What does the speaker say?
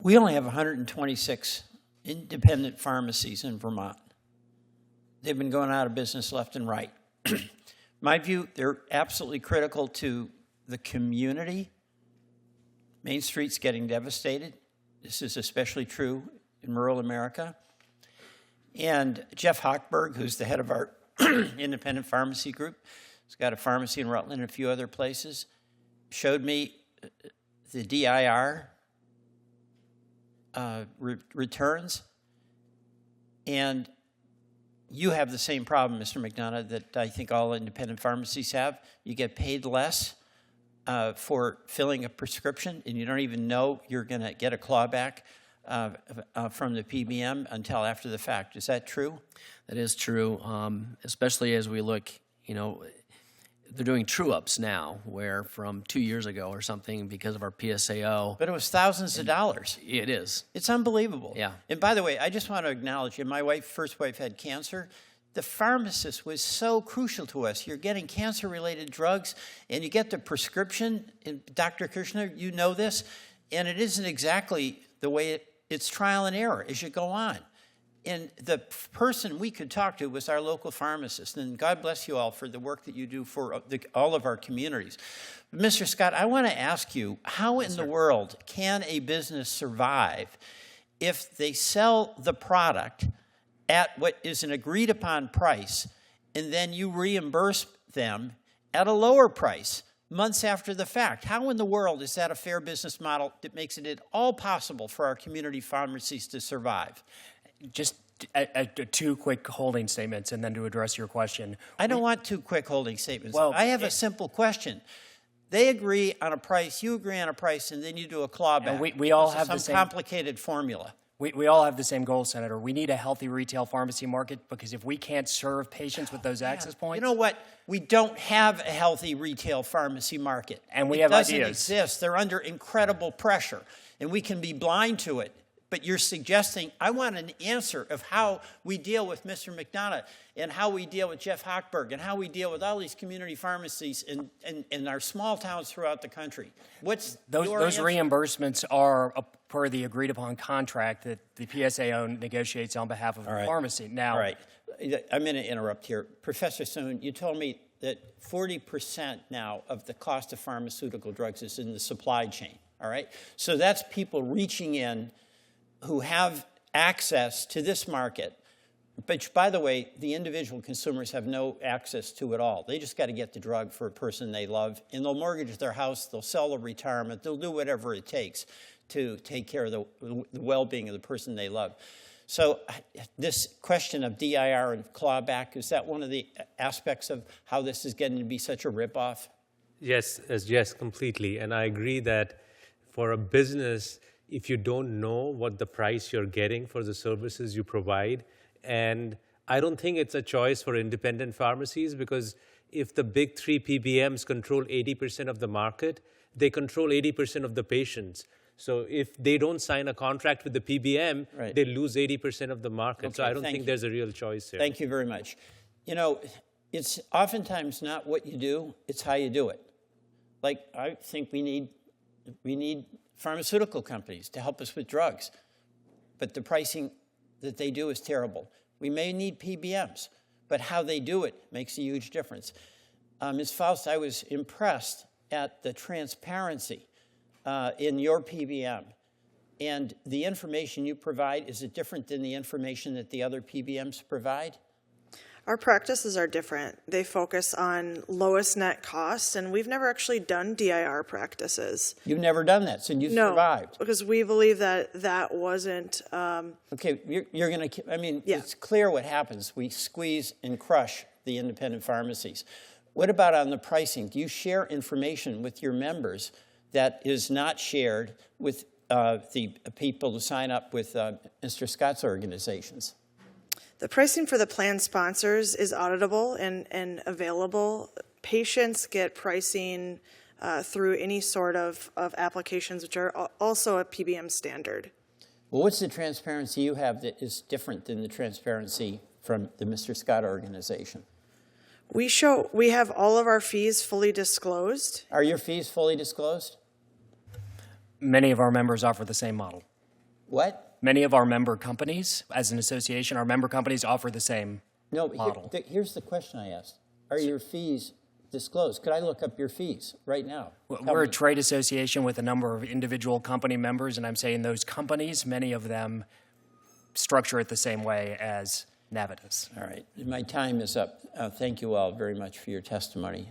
We only have 126 independent pharmacies in Vermont. They've been going out of business left and right. My view, they're absolutely critical to the community. Main Street's getting devastated. This is especially true in rural America. And Jeff Hochberg, who's the head of our independent pharmacy group, he's got a pharmacy in Rutland and a few other places, showed me the DIR returns. And you have the same problem, Mr. McDonough, that I think all independent pharmacies have. You get paid less for filling a prescription, and you don't even know you're going to get a clawback from the PBM until after the fact. Is that true? That is true, especially as we look, they're doing true-ups now, where from 2 years ago or something, because of our PSAO. But it was thousands of dollars. It is. It's unbelievable. Yeah. And by the way, I just want to acknowledge, my first wife had cancer. The pharmacist was so crucial to us. You're getting cancer-related drugs, and you get the prescription. And Dr. Kirshner, you know this, and it isn't exactly the way it's trial and error as you go on. And the person we could talk to was our local pharmacist. And God bless you all for the work that you do for all of our communities. But Mr. Scott, I want to ask you, how in the world can a business survive if they sell the product at what is an agreed upon price, and then you reimburse them at a lower price months after the fact? How in the world is that a fair business model that makes it at all possible for our community pharmacies to survive? Just two quick holding statements, and then to address your question. I don't want two quick holding statements. Well, I have a simple question. They agree on a price, you agree on a price, and then you do a clawback. And we all have some the same complicated formula. We all have the same goal, Senator. We need a healthy retail pharmacy market, because if we can't serve patients with those access points... You know what? We don't have a healthy retail pharmacy market. And we have ideas. It doesn't exist. They're under incredible pressure, and we can be blind to it. But you're suggesting, I want an answer of how we deal with Mr. McDonough, and how we deal with Jeff Hochberg, and how we deal with all these community pharmacies in our small towns throughout the country. What's those reimbursements are per the agreed upon contract that the PSAO negotiates on behalf of the pharmacy. Now, all right, I'm going to interrupt here. Professor Soon, you told me that 40% now of the cost of pharmaceutical drugs is in the supply chain, all right? So that's people reaching in who have access to this market, which, by the way, the individual consumers have no access to at all. They just got to get the drug for a person they love, and they'll mortgage their house, they'll sell a retirement, they'll do whatever it takes to take care of the well-being of the person they love. So this question of DIR and clawback, is that one of the aspects of how this is getting to be such a ripoff? Yes, yes, completely. And I agree that for a business, if you don't know what the price you're getting for the services you provide, and I don't think it's a choice for independent pharmacies, because if the big three PBMs control 80% of the market, they control 80% of the patients. So if they don't sign a contract with the PBM, they lose 80% of the market. Okay, so I don't think there's a real choice here. Thank you very much. It's oftentimes not what you do, it's how you do it. Like, I think we need pharmaceutical companies to help us with drugs, but the pricing that they do is terrible. We may need PBMs, but how they do it makes a huge difference. Ms. Faust, I was impressed at the transparency in your PBM, and the information you provide. Is it different than the information that the other PBMs provide? Our practices are different. They focus on lowest net costs, and we've never actually done DIR practices. You've never done that, so you've survived. No, because we believe that that wasn't... Okay, you're going to... yeah. It's clear what happens. We squeeze and crush the independent pharmacies. What about on the pricing? Do you share information with your members that is not shared with the people who sign up with Mr. Scott's organizations? The pricing for the plan sponsors is auditable and available. Patients get pricing through any sort of applications, which are also a PBM standard. Well, what's the transparency you have that is different than the transparency from the Mr. Scott organization? We have all of our fees fully disclosed. Are your fees fully disclosed? Many of our members offer the same model. What? Many of our member companies, as an association, our member companies offer the same No, model. here's the question I asked. Are your fees disclosed? Could I look up your fees right now? We're a trade association with a number of individual company members, and I'm saying those companies, many of them structure it the same way as Navitas. All right, my time is up. Thank you all very much for your testimony.